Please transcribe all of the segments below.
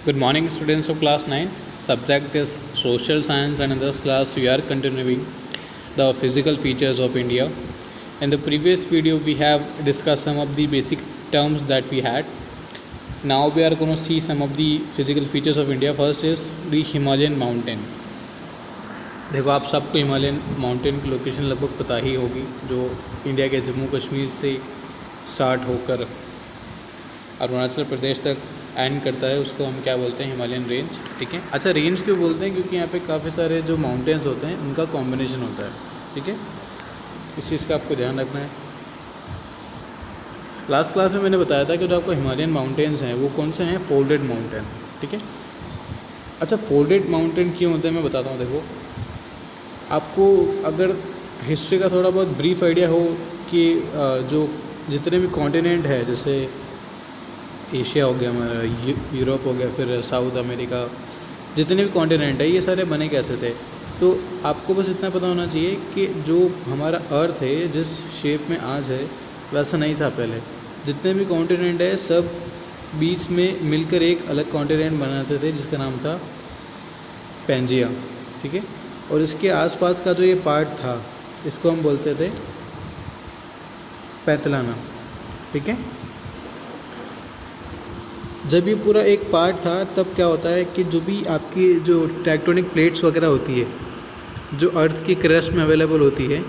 Good morning, students of class 9. Subject is social science, and in this class, we are continuing the physical features of India. In the previous video, we have discussed some of the basic terms that we had. Now, we are going to see some of the physical features of India. First is the Himalayan mountain. देखो, आप सबको Himalayan mountain की location लगभग पता ही होगी, जो India के जम्मू कश्मीर से स्टार्ट होकर अरुणाचल प्रदेश तक एंड करता है। उसको हम क्या बोलते हैं? Himalayan range. ठीक है। अच्छा, रेंज क्यों बोलते हैं? क्योंकि यहाँ पे काफ़ी सारे जो माउंटेन्स होते हैं उनका कॉम्बिनेशन होता है। ठीक है, इस चीज़ का आपको ध्यान रखना है। लास्ट क्लास में मैंने बताया था कि जो आपको हिमालयन माउंटेन्स हैं वो कौन से हैं? Folded mountain. ठीक है। अच्छा, फोल्डेड माउंटेन क्यों होते हैं मैं बताता हूँ। देखो, आपको अगर हिस्ट्री का थोड़ा बहुत ब्रीफ आइडिया हो कि जो जितने भी कॉन्टिनेंट है, जैसे एशिया हो गया हमारा, यूरोप हो गया, फिर साउथ अमेरिका, जितने भी कॉन्टिनेंट है ये सारे बने कैसे थे, तो आपको बस इतना पता होना चाहिए कि जो हमारा अर्थ है जिस शेप में आज है वैसा नहीं था पहले। जितने भी कॉन्टिनेंट है सब बीच में मिलकर एक अलग कॉन्टिनेंट बनाते थे जिसका नाम था पैंजिया। ठीक है। और इसके आसपास का जो ये पार्ट था इसको हम बोलते थे पैतलाना। ठीक है। जब ये पूरा एक पार्ट था तब क्या होता है कि जो भी आपकी जो टेक्टोनिक प्लेट्स वगैरह होती है जो अर्थ की क्रस्ट में अवेलेबल होती है,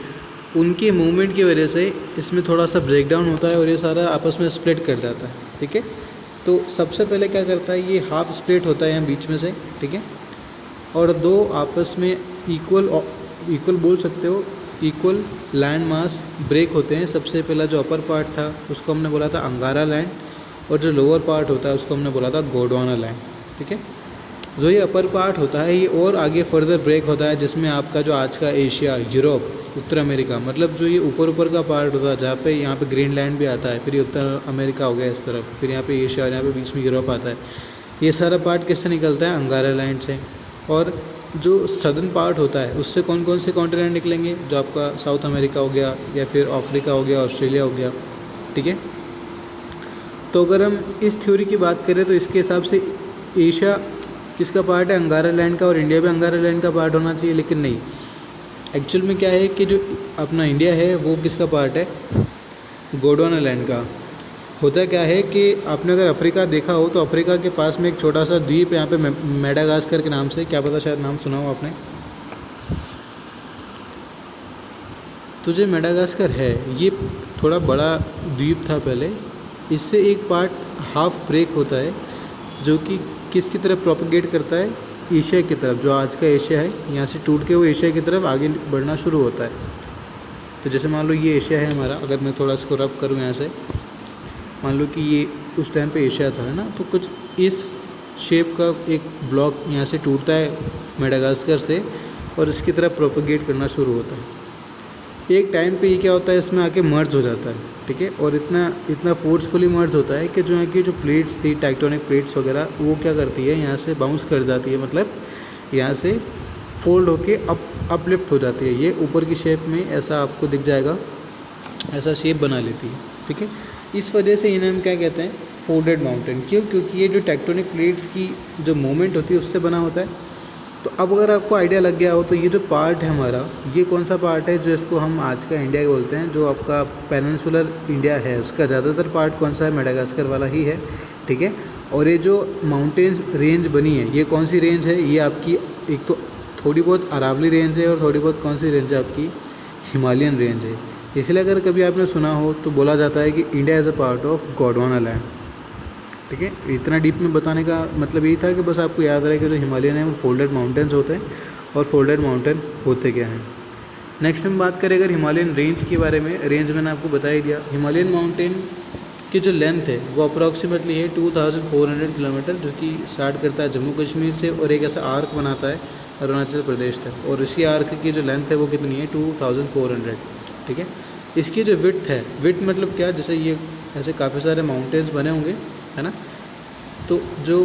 उनके मूवमेंट की वजह से इसमें थोड़ा सा ब्रेकडाउन होता है और ये सारा आपस में स्प्लिट कर जाता है। ठीक है। तो सबसे पहले क्या करता है, ये हाफ स्प्लिट होता है यहाँ बीच में से। ठीक है। और दो आपस में इक्वल बोल सकते हो, इक्वल लैंड मास ब्रेक होते हैं। सबसे पहला जो अपर पार्ट था उसको हमने बोला था अंगारा लैंड, और जो लोअर पार्ट होता है उसको हमने बोला था गोंडवाना लैंड। ठीक है। जो ये अपर पार्ट होता है ये और आगे फर्दर ब्रेक होता है, जिसमें आपका जो आज का एशिया, यूरोप, उत्तर अमेरिका, मतलब जो ये ऊपर का पार्ट होता है जहाँ पे यहाँ पे ग्रीनलैंड भी आता है, फिर ये उत्तर अमेरिका हो गया इस तरफ, फिर यहाँ पे एशिया और यहाँ पे बीच में यूरोप आता है। ये सारा पार्ट किससे निकलता है? अंगारा लैंड से। और जो सदर्न पार्ट होता है उससे कौन कौन से कॉन्टिनेंट निकलेंगे? जो आपका साउथ अमेरिका हो गया, या फिर अफ्रीका हो गया, ऑस्ट्रेलिया हो गया। ठीक है। तो अगर हम इस थ्योरी की बात करें तो इसके हिसाब से एशिया किसका पार्ट है? अंगारा लैंड का। और इंडिया भी अंगारा लैंड का पार्ट होना चाहिए, लेकिन नहीं। एक्चुअल में क्या है कि जो अपना इंडिया है वो किसका पार्ट है? गोंडवाना लैंड का। होता क्या है कि आपने अगर अफ्रीका देखा हो तो अफ्रीका के पास में एक छोटा सा द्वीप यहाँ पे मेडागास्कर के नाम से, क्या पता शायद नाम सुना हो आपने। तो जो मेडागास्कर है ये थोड़ा बड़ा द्वीप था पहले। इससे एक पार्ट हाफ ब्रेक होता है जो कि किसकी तरफ प्रोपगेट करता है? एशिया की तरफ। जो आज का एशिया है यहाँ से टूट के वो एशिया की तरफ आगे बढ़ना शुरू होता है। तो जैसे मान लो ये एशिया है हमारा, अगर मैं थोड़ा इसको रब करूँ यहाँ से, मान लो कि ये उस टाइम पे एशिया था, है ना। तो कुछ इस शेप का एक ब्लॉक यहाँ से टूटता है मेडागास्कर से और इसकी तरफ प्रोपगेट करना शुरू होता है। एक टाइम पे ये क्या होता है, इसमें आके मर्ज हो जाता है। ठीक है। और इतना फोर्सफुली मर्ज होता है कि जो यहाँ की जो प्लेट्स थी, टेक्टोनिक प्लेट्स वगैरह, वो क्या करती है, यहाँ से बाउंस कर जाती है, मतलब यहाँ से फोल्ड होके अपलिफ्ट हो जाती है। ये ऊपर की शेप में ऐसा आपको दिख जाएगा, ऐसा शेप बना लेती है। ठीक है। इस वजह से इन्हें हम क्या कहते हैं? Folded mountain. क्यों? क्योंकि ये जो टेक्टोनिक प्लेट्स की जो मूवमेंट होती है उससे बना होता है। तो अब अगर आपको आइडिया लग गया हो तो ये जो पार्ट है हमारा, ये कौन सा पार्ट है जो इसको हम आज का इंडिया बोलते हैं? जो आपका पेनिनसुलर इंडिया है उसका ज़्यादातर पार्ट कौन सा है? मेडागास्कर वाला ही है। ठीक है। और ये जो माउंटेन्स रेंज बनी है ये कौन सी रेंज है? ये आपकी एक तो थोड़ी बहुत अरावली रेंज है और थोड़ी बहुत कौन सी रेंज है? आपकी हिमालयन रेंज है। इसलिए अगर कभी आपने सुना हो तो बोला जाता है कि India is a part of Gondwana land. ठीक है। इतना डीप में बताने का मतलब यही था कि बस आपको याद रहे कि जो हिमालयन है वो फोल्डेड माउंटेन्स होते हैं। और फोल्डेड माउंटेन होते क्या हैं? नेक्स्ट हम बात करें अगर हिमालयन रेंज के बारे में। रेंज मैंने आपको बता ही दिया। हिमालयन माउंटेन की जो लेंथ है वो अप्रॉक्सीमेटली है 2400 किलोमीटर, जो कि स्टार्ट करता है जम्मू कश्मीर से और एक ऐसा आर्क बनाता है अरुणाचल प्रदेश तक। और इसी आर्क की जो लेंथ है वो कितनी है? 2400। ठीक है। इसकी जो विड्थ है, विड्थ मतलब क्या? जैसे ये ऐसे काफ़ी सारे माउंटेन्स बने होंगे, है ना। तो जो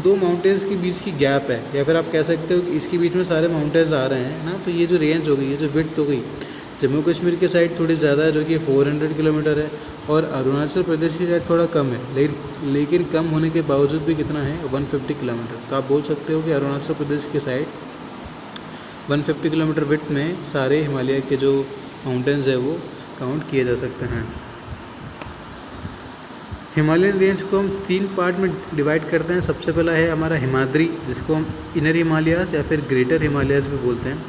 दो माउंटेन्स के बीच की गैप है, या फिर आप कह सकते हो कि इसके बीच में सारे माउंटेन्स आ रहे हैं ना, तो ये जो रेंज हो गई, ये जो विड्थ हो गई, जम्मू कश्मीर की साइड थोड़ी ज़्यादा है जो कि 400 किलोमीटर है, और अरुणाचल प्रदेश की साइड थोड़ा कम है, लेकिन कम होने के बावजूद भी कितना है 150 किलोमीटर। तो आप बोल सकते हो कि अरुणाचल प्रदेश की साइड 150 किलोमीटर विड्थ में सारे हिमालय के जो माउंटेन्स है वो काउंट किए जा सकते हैं। हिमालयन रेंज को हम 3 पार्ट में डिवाइड करते हैं। सबसे पहला है हमारा हिमाद्री, जिसको हम इनर हिमालयाज़ या फिर ग्रेटर हिमालयाज़ भी बोलते हैं।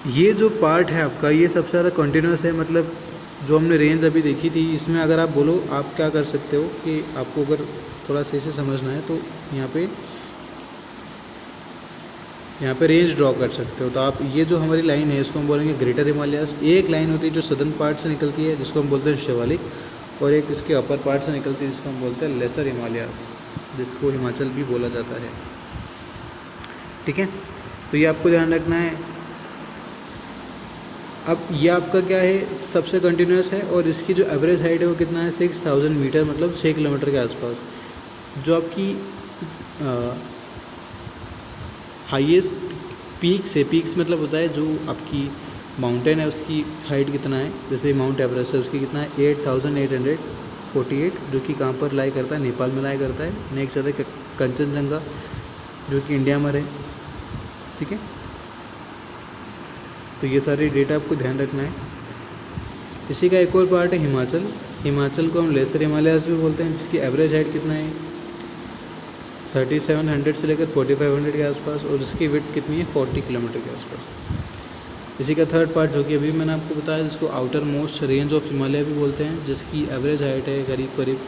ये जो पार्ट है आपका, ये सबसे ज़्यादा कंटिन्यूस है, मतलब जो हमने रेंज अभी देखी थी इसमें अगर आप बोलो आप क्या कर सकते हो कि आपको अगर थोड़ा सही से समझना है तो यहाँ पे रेंज ड्रॉ कर सकते हो। तो आप ये जो हमारी लाइन है इसको हम बोलेंगे ग्रेटर हिमालयाज़। एक लाइन होती है जो सदर्न पार्ट से निकलती है जिसको हम बोलते हैं शिवालिक, और एक इसके अपर पार्ट से निकलती है जिसको हम बोलते हैं लेसर हिमालयाज़, जिसको हिमाचल भी बोला जाता है। ठीक है, तो ये आपको ध्यान रखना है। अब ये आपका क्या है, सबसे कंटिन्यूस है, और इसकी जो एवरेज हाइट है वो कितना है 6000 मीटर, मतलब 6 किलोमीटर के आसपास। जो आपकी हाईएस्ट पीक्स मतलब होता है जो आपकी माउंटेन है उसकी हाइट कितना है। जैसे माउंट एवरेस्ट है उसकी कितना है 8848, जो कि कहाँ पर लाई करता है, नेपाल में लाई करता है। नेक्स्ट आता है कंचनजंगा जो कि इंडिया में है। ठीक है, तो ये सारी डेटा आपको ध्यान रखना है। इसी का एक और पार्ट है हिमाचल को हम लेसर हिमालयाज़ भी बोलते हैं, जिसकी एवरेज हाइट कितना है 3700 से लेकर 4500 के आसपास, और इसकी विड्थ कितनी है 40 किलोमीटर के आसपास। इसी का थर्ड पार्ट जो कि अभी मैंने आपको बताया, जिसको outer most range of Himalaya भी बोलते हैं, जिसकी एवरेज हाइट है करीब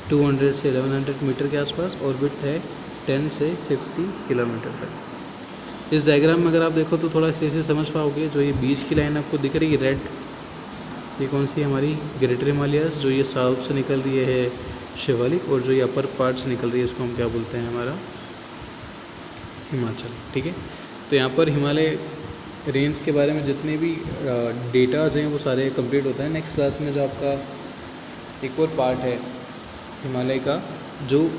200 से 1100 मीटर के आसपास, और विड्थ है 10 से 50 किलोमीटर तक। इस डायग्राम में अगर आप देखो तो थोड़ा सही से समझ पाओगे। जो ये बीच की लाइन आपको दिख रही है रेड, ये कौन सी हमारी ग्रेटर हिमालयाज़, जो ये साउथ से निकल रही है शिवालिक, और जो ये अपर पार्ट से निकल रही है इसको हम क्या बोलते हैं हमारा हिमाचल। ठीक है, तो यहाँ पर हिमालय रेंज के बारे में जितने भी डेटाज हैं वो सारे कंप्लीट होता है। नेक्स्ट क्लास में जो आपका एक और पार्ट है हिमालय का जो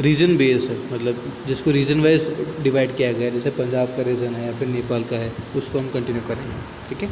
रीजन बेस है, मतलब जिसको रीजन वाइज डिवाइड किया गया है, जैसे पंजाब का रीजन है या फिर नेपाल का है, उसको हम कंटिन्यू करेंगे। ठीक है।